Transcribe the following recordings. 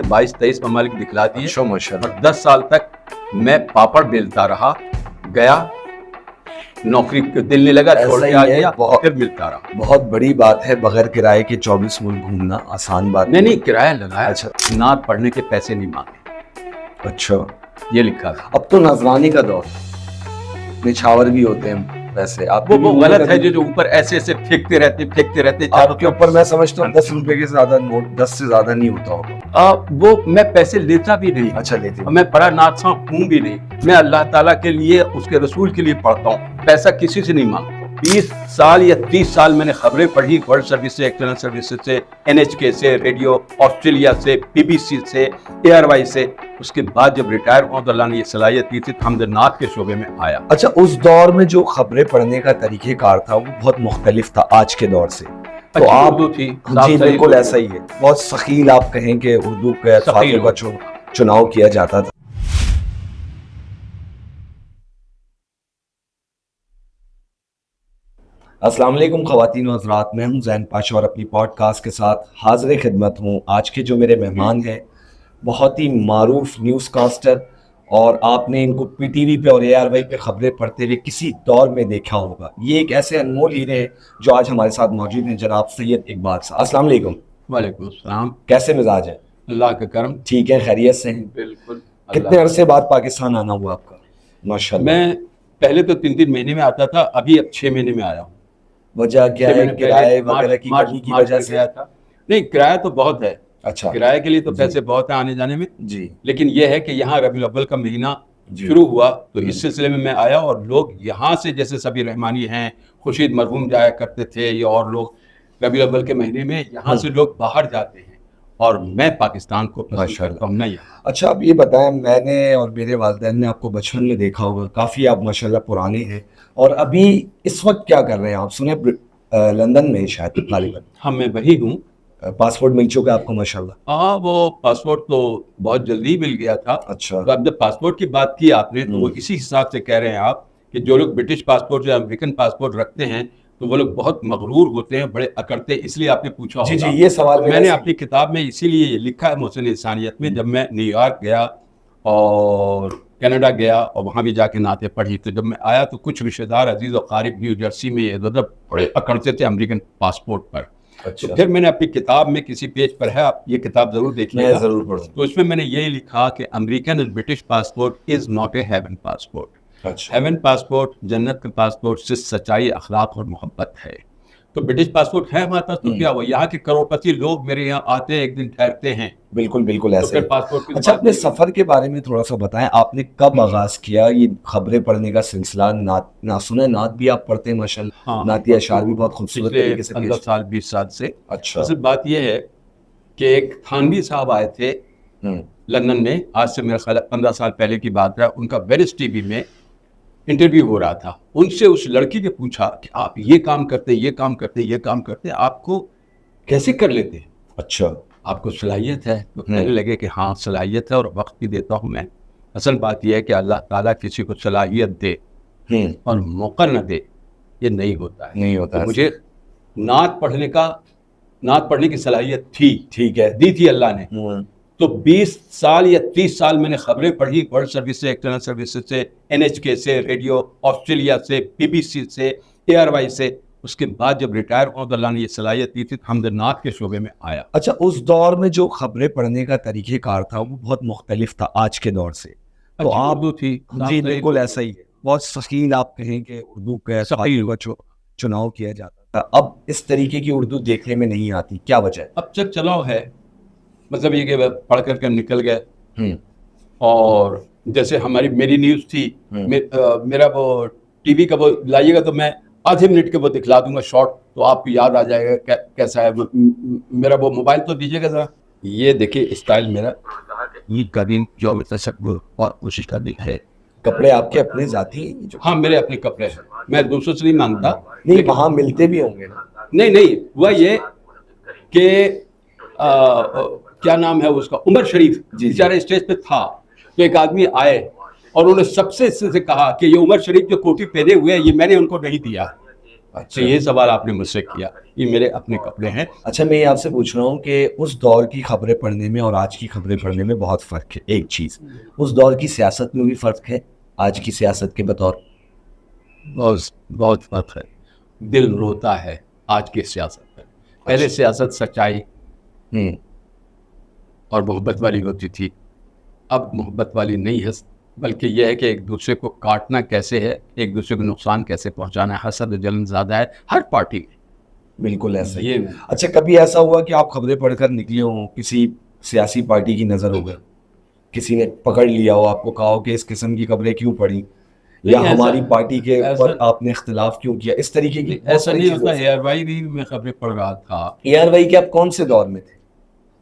22-23 ममालिक दिखला दिए। अच्छा माशाल्लाह। और 10 साल तक मैं पापड़ बेलता रहा, गया, नौकरी दिल नहीं लगा, छोड़ के आ गया, फिर मिलता रहा। बहुत बड़ी बात है, बगैर किराए के 24 मुल्क घूमना आसान बात नहीं, किराया लगाया। अच्छा। नात पढ़ने के पैसे नहीं मांगे। अच्छा, ये लिखा था। अब तो नजरानी का दौर, निछावर भी होते हैं पैसे। आप वो गलत है, जो ऊपर ऐसे ऐसे फेंकते रहते आपके ऊपर। मैं समझता हूँ 10 रुपए के ज्यादा नोट 10 से ज्यादा नहीं होता होगा। वो मैं पैसे लेता भी नहीं। अच्छा, लेते मैं बड़ा नादसा हूँ भी नहीं। मैं अल्लाह ताला के लिए, उसके रसूल के लिए पढ़ता हूँ, पैसा किसी से नहीं मांगता। 20 साल या 30 साल मैंने खबरें पढ़ी, वर्ल्ड सर्विस से, एक्सटर्नल सर्विस से, NHK से, रेडियो ऑस्ट्रेलिया से, BBC से, एयरवाई से। उसके बाद जब रिटायर हुआ तो अल्लाह ने ये सलाहियत दी थी, हमदनात के शोबे में आया। अच्छा, उस दौर में जो खबरें पढ़ने का तरीकेकार था वो बहुत मुख्तलिफ था आज के दौर से। तो आप उर्दू थी। जी बिल्कुल ऐसा ही है, बहुत सखील आप कहें कि उर्दू के खातों का चुनाव किया जाता था। अस्सलाम वालेकुम ख़वातीन व हज़रात, मैं हूं ज़ैन पाशा और अपनी पॉडकास्ट के साथ हाज़िर खिदमत हूं। आज के जो मेरे मेहमान हैं बहुत ही मारूफ न्यूज़ कास्टर, और आपने इनको PTV पे और ARY पे खबरें पढ़ते हुए किसी दौर में देखा होगा। ये एक ऐसे अनमोल हीरे हैं जो आज हमारे साथ मौजूद हैं, जनाब सैयद इकबाल साहब। अस्सलाम वालेकुम। वालेकुम अस्सलाम। कैसे मिजाज है? अल्लाह का करम, ठीक है, खैरियत से हैं? बिल्कुल। कितने अरसे बाद पाकिस्तान आना हुआ आपका? माशाल्लाह। मैं पहले तो 3-3 महीने में आता था, अभी अब 6 महीने में आया हूँ। वजह क्या है? किराए वगैरह की कमी की वजह से? गया था। नहीं, किराया तो बहुत है। अच्छा, किराए के लिए तो पैसे बहुत है आने जाने में जी। लेकिन यह है कि यहाँ रबीउल अव्वल का महीना जी। शुरू हुआ तो इस सिलसिले में मैं आया, और लोग यहाँ से, जैसे सभी रहमानी हैं, खुर्शीद मरहूम जाया करते थे, या और लोग रबीउल अव्वल के महीने में यहाँ से लोग बाहर जाते हैं, और मैं पाकिस्तान को पसंद करता हूँ। नहीं। अच्छा, आप ये बताएं, मैंने और मेरे वालिदैन ने आपको बचपन में देखा होगा, काफ़ी आप माशाल्लाह पुराने हैं, और अभी इस वक्त क्या कर रहे हैं आप? सुने लंदन में शायद गालिबन। हाँ, मैं वही हूँ। पासपोर्ट मिल चुका है आपको माशाल्लाह? हाँ, वो पासपोर्ट तो बहुत जल्दी मिल गया था। अच्छा। तो अब जब पासपोर्ट की बात की आपने, तो वो इसी हिसाब से कह रहे हैं आप कि जो लोग ब्रिटिश पासपोर्ट या अमेरिकन पासपोर्ट रखते हैं तो वो लोग बहुत मगरूर होते हैं, बड़े अकड़ते हैं, इसलिए आपने पूछा जी होगा। जी, ये सवाल मैंने अपनी किताब में इसीलिए ये लिखा है, मुहसिन इंसानियत में, जब मैं न्यूयॉर्क गया और कनाडा गया और वहाँ भी जाके नाते पढ़ी, तो जब मैं आया तो कुछ रिश्तेदार अजीज और क़ारिब न्यू जर्सी में इधर बड़े अकड़ते थे अमेरिकन पासपोर्ट पर। अच्छा। तो फिर मैंने अपनी किताब में, किसी पेज पर है, आप ये किताब जरूर देखिएगा, मैं जरूर पढ़ूंगा। तो उसमें मैंने यही लिखा कि American and British passport is not a heaven passport. अच्छा। हेवन पासपोर्ट, जन्नत का पासपोर्ट, सिर्फ सच्चाई, अखलाक और मोहब्बत है। तो ब्रिटिश पासपोर्ट है हमारे पास, तो क्या हुआ? यहाँ के करोड़पति लोग मेरे यहाँ आते हैं, एक दिन ठहरते हैं। बिल्कुल बिल्कुल ऐसे। फिर पासपोर्ट की अच्छा, बात अपने नहीं। सफर के बारे में थोड़ा सा बताएं, आपने कब आगाज किया ये खबरें पढ़ने का सिलसिला? नात भी आप पढ़ते हैं माशाल्लाह। हाँ, नातिया अशार भी बहुत खूबसूरत पिछले तरीके से 15 पेश। साल 20 साल से। अच्छा। असल बात यह है कि एक थानवी साहब आए थे लंदन में, आज से मेरा ख्याल 15 साल पहले की बात है। उनका वेरिस टीवी में इंटरव्यू हो रहा था। उनसे उस लड़की ने पूछा कि आप ये काम करते, ये काम करते, ये काम करते, आपको कैसे कर लेते हैं? अच्छा। आपको सलाहियत है? तो कहने लगे कि हाँ, सलाहियत है और वक्त भी देता हूँ मैं। असल बात यह है कि अल्लाह ताला किसी को सलाहियत दे और मौका न दे, ये नहीं होता है। नहीं होता तो है। मुझे नात पढ़ने की सलाहियत थी, ठीक है, दी थी अल्लाह ने। तो 20 साल या 30 साल मैंने खबरें पढ़ी, वर्ल्ड सर्विस से, एक्सटर्नल सर्विस से, NHK से, रेडियो ऑस्ट्रेलिया से, BBC से, ARY से। उसके बाद जब रिटायर हुआ तो अल्लाह ने ये सलाहियत दी थी, हमदनात के शोबे में आया। अच्छा, उस दौर में जो खबरें पढ़ने का तरीकेकार था वो बहुत मुख्तलिफ था आज के दौर से। तो आप उर्दू थी। जी बिल्कुल ऐसा ही है, बहुत शकील आप कहें कि उर्दू के खातों का चुनाव किया जाता था। अब इस तरीके की उर्दू देखने में नहीं आती, क्या वजह है? अब चल चलाओ है, मतलब ये कि पढ़ करके निकल गए। और जैसे मेरी न्यूज़ थी, मेरा वो टीवी का वो लाइएगा तो मैं आधे मिनट के वो दिखला दूंगा शॉर्ट, तो आपको याद आ जाएगा कैसा है। मेरा वो मोबाइल तो दीजिएगा जरा। ये देखिए स्टाइल मेरा, ये करीम जो और कोशिश करनी है। कपड़े आपके अपने जाती हैं? हाँ, मेरे अपने कपड़े हैं, मैं दूसरों से नहीं मांगता। नहीं, वहाँ मिलते भी होंगे ना? नहीं, हुआ ये कि क्या नाम है उसका, उमर शरीफ बेचारे स्टेज पे था, तो एक आदमी आए और उन्होंने सबसे से कहा कि ये उमर शरीफ जो कोटी पहने हुए हैं, ये मैंने उनको नहीं दिया। अच्छा। तो ये सवाल आपने मुझसे किया, ये मेरे अपने कपड़े हैं। अच्छा, मैं ये आपसे पूछ रहा हूँ कि उस दौर की खबरें पढ़ने में और आज की खबरें पढ़ने में बहुत फ़र्क है। एक चीज़, उस दौर की सियासत में भी फ़र्क है आज की सियासत के बतौर? बहुत बहुत फर्क है। दिल रोता है आज की सियासत पर। पहले अच्छा। सियासत सच्चाई हम्म। और मोहब्बत वाली होती थी, अब मोहब्बत वाली नहीं है, बल्कि यह है कि एक दूसरे को काटना कैसे है, एक दूसरे को नुकसान कैसे पहुंचाना है, हसद जलन ज़्यादा है हर पार्टी में। बिल्कुल ऐसा ही। ये अच्छा, कभी ऐसा हुआ कि आप खबरें पढ़कर निकले हो, किसी सियासी पार्टी की नज़र हो गई, किसी ने पकड़ लिया हो, आपको कहा हो कि इस किस्म की खबरें क्यों पढ़ी, या नहीं, हमारी पार्टी के ऐसा ऊपर आपने इख्तिलाफ क्यों किया, इस तरीके की बहुत ऐसा सारी नहीं चीज़ें होता। हो एयर भाई भी मैं खबरें पढ़ रहा था सकती। यार भाई, कि आप कौन से दौर में थे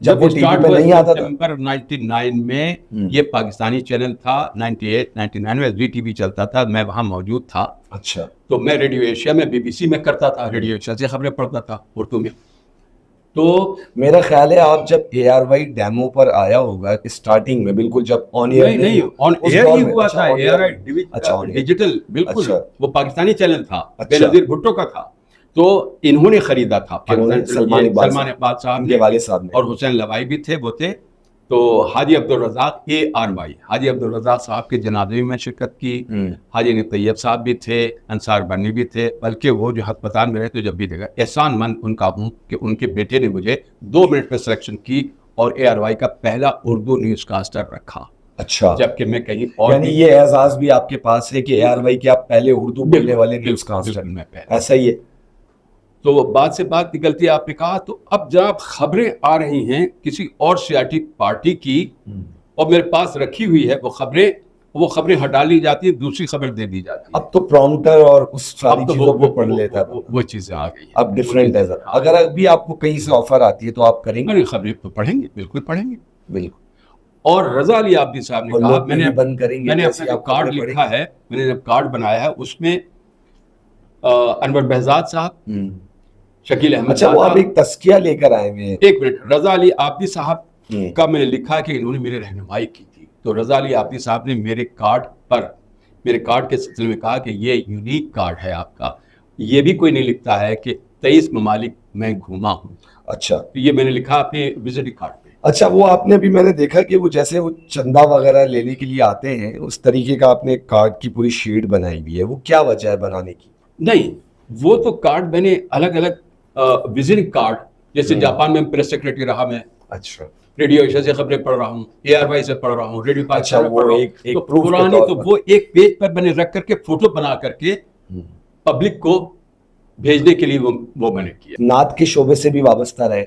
जब वो टीवी स्टार्ट पे हुआ नहीं आता था? सितंबर 99 में। ये पाकिस्तानी चैनल था। 98 99 में जी टीवी चलता था, मैं वहाँ मौजूद था। अच्छा। तो मैं रेडियो एशिया में बीबीसी में करता था, रेडियो एशिया से खबरें पढ़ता था उर्दू में। तो मेरा ख्याल है आप जब ARY डेमो पर आया होगा स्टार्टिंग में, बिल्कुल जब ऑन एयर नहीं नहीं, ऑन उस एयर दौर ही में। हुआ अच्छा, था। on air air। अच्छा, on air। डिजिटल, बिल्कुल। अच्छा। वो पाकिस्तानी चैनल था, अच्छा। बेनजीर भुट्टो का था। तो इन्होंने खरीदा था किन्होंने? सलमान इकबाल सलमान इकबाल साहब उनके ने, वालिद साहब ने। और हुसैन लवाई भी थे, वो थे। तो हाजी अब्दुल रज़ाक ARY, हाजी अब्दुल रज़ाक साहब के जनाजे में मैं शिरकत की। हाजी ने तैयब साहब भी थे, अंसार बनी भी थे, बल्कि वो जो अस्पताल में रहे तो जब भी देखा, एहसान मंद उनका हूँ कि उनके बेटे ने मुझे 2 मिनट में सिलेक्शन की और ARY का पहला उर्दू न्यूज़ कास्टर रखा। अच्छा, जबकि मैं कहीं और यानी ये एजाज भी आपके पास है कि ARY के आप पहले उर्दू बोलने वाले न्यूज कास्टर, मैं पहले। ऐसा ही है? तो बात से बात निकलती है, आपने कहा। तो अब जब खबरें आ रही हैं किसी और सियासी पार्टी की और मेरे पास रखी हुई है वो खबरें हटा ली जाती है, दूसरी खबर दे दी जाती है। अब तो प्रॉम्प्टर और उस सारी अब तो चीजों पे पढ़ लेता था। वो चीजें आ गई हैं। अब डिफरेंट है सर। अगर अभी आपको कहीं से ऑफर आती है तो आप करेंगे? अरे खबरें तो पढ़ेंगे, बिल्कुल पढ़ेंगे। बिल्कुल। और रजा अली आबदी साहब ने और कहा, लोग टीवी बंद करेंगे मैंने जैसे अपना जो आप कार्ड खबरें लिखा है, मैंने जब कार्ड बनाया है उसमें अनवर बहजाद साहब, शकील अहमद अच्छा, वो दादा। आप एक तस्किया लेकर आए हुए हैं। एक मिनट, रजा अली आबदी साहब का मैंने लिखा कि इन्होंने मेरी रहनुमाई की थी। तो रजा अली आबदी साहब ने मेरे कार्ड के सिलसिले में कहा कि ये यूनिक कार्ड है आपका, ये भी कोई नहीं लिखता है कि 23 ममालिक मैं घूमा हूँ। अच्छा। तो ये मैंने लिखा अपने विजिटिंग कार्ड पे। अच्छा, वो आपने भी, मैंने देखा कि वो जैसे वो चंदा वगैरह लेने के लिए आते हैं, उस तरीके का आपने कार्ड की पूरी शीट बनाई हुई है। वो क्या वजह है बनाने की? नहीं, वो तो कार्ड मैंने अलग अलग विजिटिंग कार्ड, जैसे जापान में प्रेस सेक्रेटरी रहा मैं, अच्छा। रेडियो एशिया से खबरें पढ़ रहा हूँ, ARY से पढ़ रहा हूँ, रेडियो पाकिस्तान में वो पढ़ रहा हूँ। एक तो proof के पुरानी तौर तो पर। वो एक पेज पर मैंने रख करके फोटो बना करके पब्लिक को भेजने के लिए वो मैंने किया। नात के शोबे से भी वाबस्ता रहे?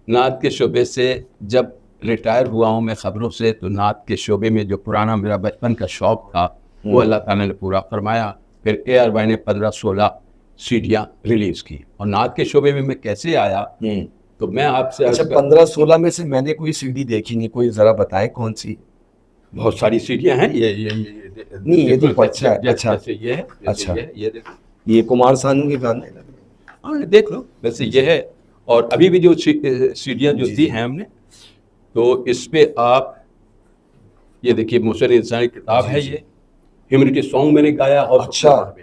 नात के शोबे से जब रिटायर हुआ हूँ मैं खबरों से, तो नात के शोबे में जो पुराना मेरा बचपन का शौक था वो अल्लाह ताला ने पूरा फरमाया। फिर ARY ने 15-16 सीडियाँ रिलीज की। और नात के शोबे में मैं कैसे आया, तो मैं आपसे अच्छा, 15-16 में से मैंने कोई सीडी देखी नहीं, कोई जरा बताएं कौन सी? बहुत सारी सीढ़ियाँ हैं। नहीं, ये तो अच्छा है। अच्छा। जैसे ये है, अच्छा। ये देखो, ये कुमार सानू के गाने लगे। हाँ देख लो, वैसे ये है। और अभी भी जो सीढ़ियाँ जो दी हैं हमने, तो इस पे आप ये देखिए, मुसर इंसानी किताब है ये, ह्यूमैनिटी सॉन्ग मैंने गाया। और अच्छा।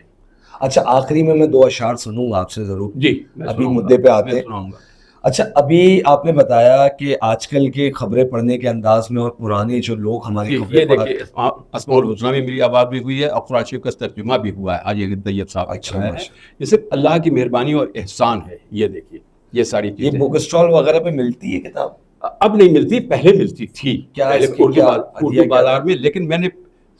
अच्छा, आखिरी में मैं 2 अशार सुनूंगा आपसे जरूर। जी, अभी मुद्दे पे आते हैं। अच्छा, अभी आपने बताया कि आजकल के खबरें पढ़ने के अंदाज में और पुराने जो लोग हमारी ये खबरें देखिए, अस्माउल हुस्ना में मेरी आवाज़ भी हुई है और कुरान शरीफ का तर्जुमा भी हुआ है। आज ये तैयब साहब ने अच्छा, कराया है। ये सिर्फ अल्लाह की मेहरबानी और एहसान है। ये देखिए, ये सारी ये चीज़ें बुक स्टॉल वगैरह पे मिलती है किताब? अब नहीं मिलती, पहले मिलती थी। क्या पहले इसकी उर्दू क्या उर्दू हदिया क्या बाजार में, लेकिन मैंने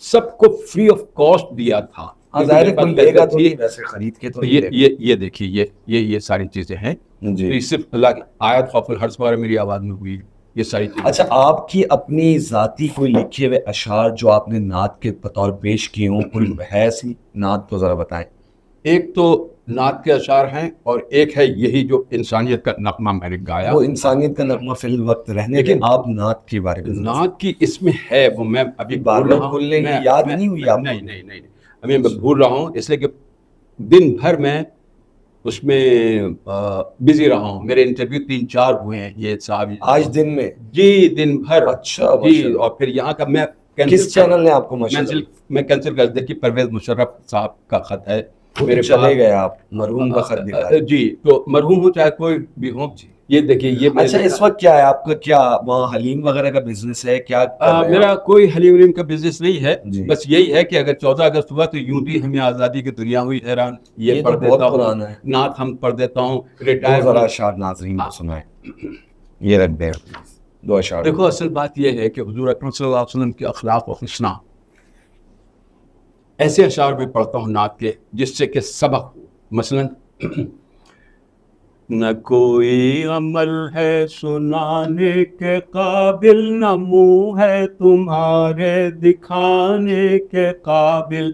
सबको फ्री ऑफ कॉस्ट दिया था। हाँ, क्योंकि जाहिर मेरे है पास कोई पैसे लेगा तो थे। नहीं, वैसे खरीद के तो तो नहीं लेगा। ये देखिए, ये सारी चीजें हैं। जी। तो ये सिर्फ अल्लाह की आयत खौफुल हर्स वगैरह मेरी आवाज में हुई, ये सारी चीजें। अच्छा, आपकी अपनी जाती कोई लिखे हुए अशार जो आपने नात के बतौर पेश किए हों, कोई है सी नात, तो जरा बताएं। एक तो नात के अशार हैं और एक है यही जो इंसानियत का नगमा मैंने गाया। वो इंसानियत का नगमा फिल वक्त रहने, लेकिन लेकिन आप नात के बारे में नात की इसमें है, वो मैं अभी बार भूल बार रहा हूँ। भूल लेंगे, मैं- याद मैं- नहीं हुई मैं- आपको? नहीं, अभी मैं भूल रहा हूँ, इसलिए कि दिन भर मैं उसमें बिजी रहा हूँ। मेरे इंटरव्यू 3-4 हुए हैं ये साहब आज दिन में? जी, दिन भर। अच्छा, जी, माशाल्लाह। और फिर यहाँ का किस चैनल ने आपको माशाल्लाह? मैं कैंसिल कर दिया कि परवेज मुशर्रफ साहब का खत है मेरे चले गए आप, मरहूम का खत दिखा। जी, तो मरहूम हो चाहे कोई भी हो, ये देखिए ये अच्छा, इस वक्त क्या है आपका, क्या वहाँ हलीम वगैरह का बिजनेस है, क्या कर रहे हैं मेरा आप? कोई हलीम वलीम का बिजनेस नहीं है। जी। बस यही है कि अगर 14 अगस्त हुआ तो यूं भी हमें आज़ादी की दुनिया हुई हैरान, ये तो पढ़ बहुत देता हूँ, पुराना है। नात हम पढ़ देता हूँ, दो रिटायर जरा अशार नाज़रीन को सुनाए, ये रख दें दो अशार। देखो असल बात यह है कि हुजूर अकरम सल्लल्लाहु अलैहि वसल्लम के अखलाक व हुस्ना, ऐसे अशार भी पढ़ता हूँ नात के जिससे कि सबक हो। मसलन न कोई अमल है सुनाने के काबिल, न मुंह है तुम्हारे दिखाने के काबिल,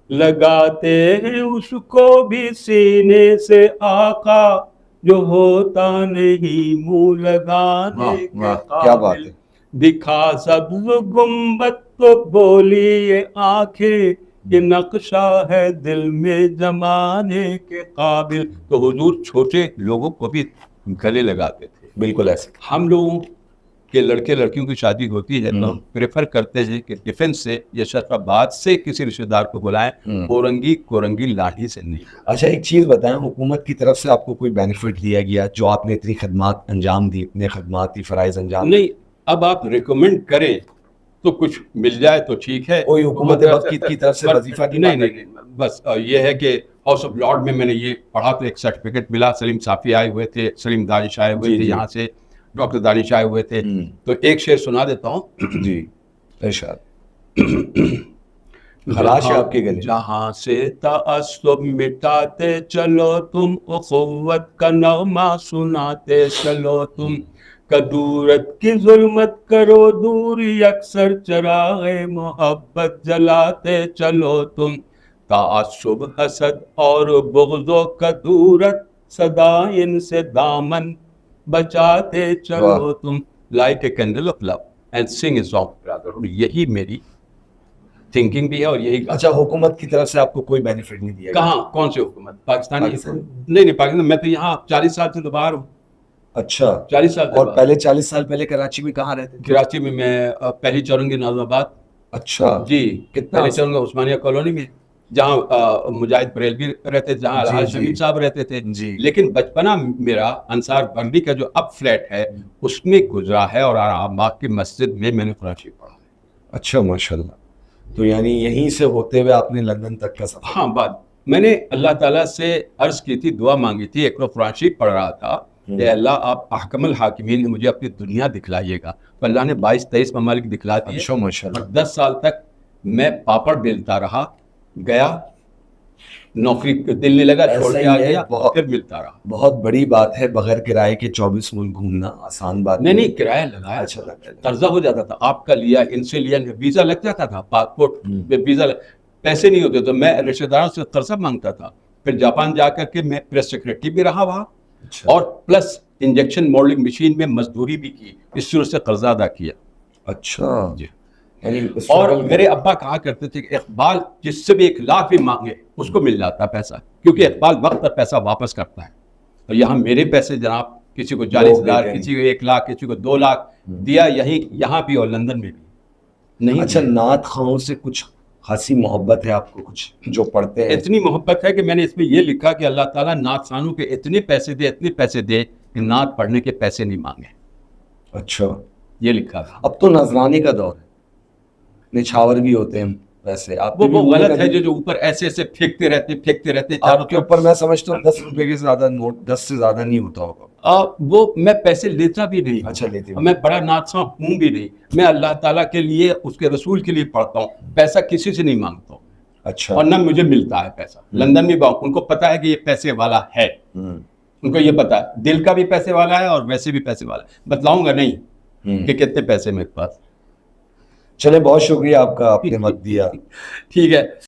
लगाते हैं उसको भी सीने से आका, जो होता नहीं मुंह लगाने के क्या बात काबिल, है। दिखा सब्ज गुम्बद तो बोली ये आंखें, कि नक्शा है दिल में जमाने के काबिल। तो हुजूर छोटे लोगों को भी गले लगाते थे। बिल्कुल ऐसे। हम लोगों के लड़के लड़कियों की शादी होती है तो हम प्रेफर करते हैं कि डिफेंस से या शराबाद से किसी रिश्तेदार को बुलाएं, कोरंगी कोरंगी लाठी से नहीं। अच्छा, एक चीज़ बताएं, हुकूमत की तरफ से आपको कोई बेनिफिट दिया गया जो आपने इतनी खदमात अंजाम दी, इतने खदमात की फ़राइज़ अंजाम नहीं, अब आप रिकमेंड करें तो कुछ मिल जाए तो ठीक है। कोई हुकूमत वक्त की तरफ से वजीफा नहीं नहीं नहीं, बस ये है कि हाउस ऑफ लॉर्ड में मैंने ये पढ़ा तो एक सर्टिफिकेट मिला। सलीम साफ़ी आए हुए थे, सलीम दानिश आए हुए थे, यहाँ से डॉक्टर दानिश आए हुए थे। तो एक शेर सुना देता हूँ। जी, इरशाद। खराश है आपके गले। जहाँ से तअस्सुब मिटाते चलो तुम, उख़ुव्वत का नग़मा सुनाते चलो तुम, कदूरत की जुल्मत करो दूर, यकसर चराग़े मोहब्बत जलाते चलो तुम, तअस्सुब हसद और बुग़्ज़ो कदूरत, सदा इनसे दामन बचाते चलो तुम, light a candle of love and Singh a song brotherhood. यही मेरी थिंकिंग भी है और यही। अच्छा, हुकूमत की तरफ से आपको कोई बेनिफिट नहीं दिया? कहाँ, कौन से हुकूमत? पाकिस्तानी? नहीं पाकिस्तान, मैं तो यहाँ 40 साल से तो बाहर हूँ। अच्छा, 40 साल और पहले 40 साल पहले कराची में कहाँ रहते थे? कराची में मैं पहली चौरंगी नाज़िमाबाद। अच्छा जी, कितना? पहले चौरंगी उस्मानिया कॉलोनी में, जहाँ मुजाहिद बरेलवी रहते थे, जहाँ अलहाज शमीम साहब रहते थे। लेकिन बचपना मेरा अंसार बंगली का जो अब फ्लैट है उसमें गुजरा है और आरामबाग की मस्जिद में मैंने कुरान शरीफ पढ़ा है। अच्छा, माशाल्लाह। तो यानी यहीं से होते हुए आपने लंदन तक का सफर। हाँ, बात मैंने अल्लाह ताला से अर्ज की थी, दुआ मांगी थी। एक कुरान शरीफ पढ़ रहा था कि अल्लाह आप अहकमुल हाकिमीन ने मुझे अपनी दुनिया दिखलाइएगा। तो अल्लाह ने 22-23 ममालिक दिखला दिए। अच्छा, माशाल्लाह। और 10 साल तक मैं पापड़ बेलता रहा, गया नौकरी दिल नहीं लगा, छोड़ के आ गया, फिर मिलता रहा। बहुत बड़ी बात है, बगैर किराए के 24 मुल्क घूमना आसान बात नहीं, किराया लगाया। अच्छा, कर्जा हो जाता था, आपका लिया, इनसे लिया, वीजा लग जाता था, पासपोर्ट वीजा पैसे नहीं होते तो मैं रिश्तेदारों से कर्जा मांगता था। फिर जापान जाकर के मैं प्रेस सेक्रेटरी भी रहा वहाँ। अच्छा। और प्लस इंजेक्शन मोल्डिंग मशीन में मजदूरी भी की, इस सूरत से कर्जा अदा किया। अच्छा जी। यानी और मेरे अब्बा कहा करते थे कि इकबाल जिससे भी 1 लाख भी मांगे उसको मिल जाता पैसा, क्योंकि इकबाल वक्त पर पैसा वापस करता है। और यहाँ मेरे पैसे जनाब, किसी को 40,000, किसी को 1 लाख, किसी को 2 लाख दिया, यही यहाँ भी और लंदन में भी नहीं। अच्छा, नात खाओं से कुछ खासी मोहब्बत है आपको, कुछ जो पढ़ते हैं? इतनी मोहब्बत है कि मैंने इसमें ये लिखा कि अल्लाह ताला नात खानों के इतने पैसे दे कि नात पढ़ने के पैसे नहीं मांगे। अच्छा, ये लिखा था। अब तो नजराने का दौर है, निछावर भी होते हैं वैसे। आप वो गलत है जो ऊपर ऐसे ऐसे फेंकते रहते आपके ऊपर। मैं समझता हूँ 10 रुपए के ज्यादा नोट, 10 से ज्यादा नहीं होता होगा। वो मैं पैसे लेता भी नहीं। अच्छा, लेते मैं बड़ा नादसा हूँ भी नहीं। मैं अल्लाह ताला के लिए, उसके रसूल के लिए पढ़ता हूँ, पैसा किसी से नहीं मांगता हूँ। अच्छा। और ना मुझे मिलता है पैसा। लंदन में उनको पता है कि ये पैसे वाला है, उनको ये पता है, दिल का भी पैसे वाला है और वैसे भी पैसे वाला है। बतलाऊंगा नहीं कि कितने पैसे मेरे पास। चले, बहुत शुक्रिया आपका, आपने वक्त दिया। ठीक है।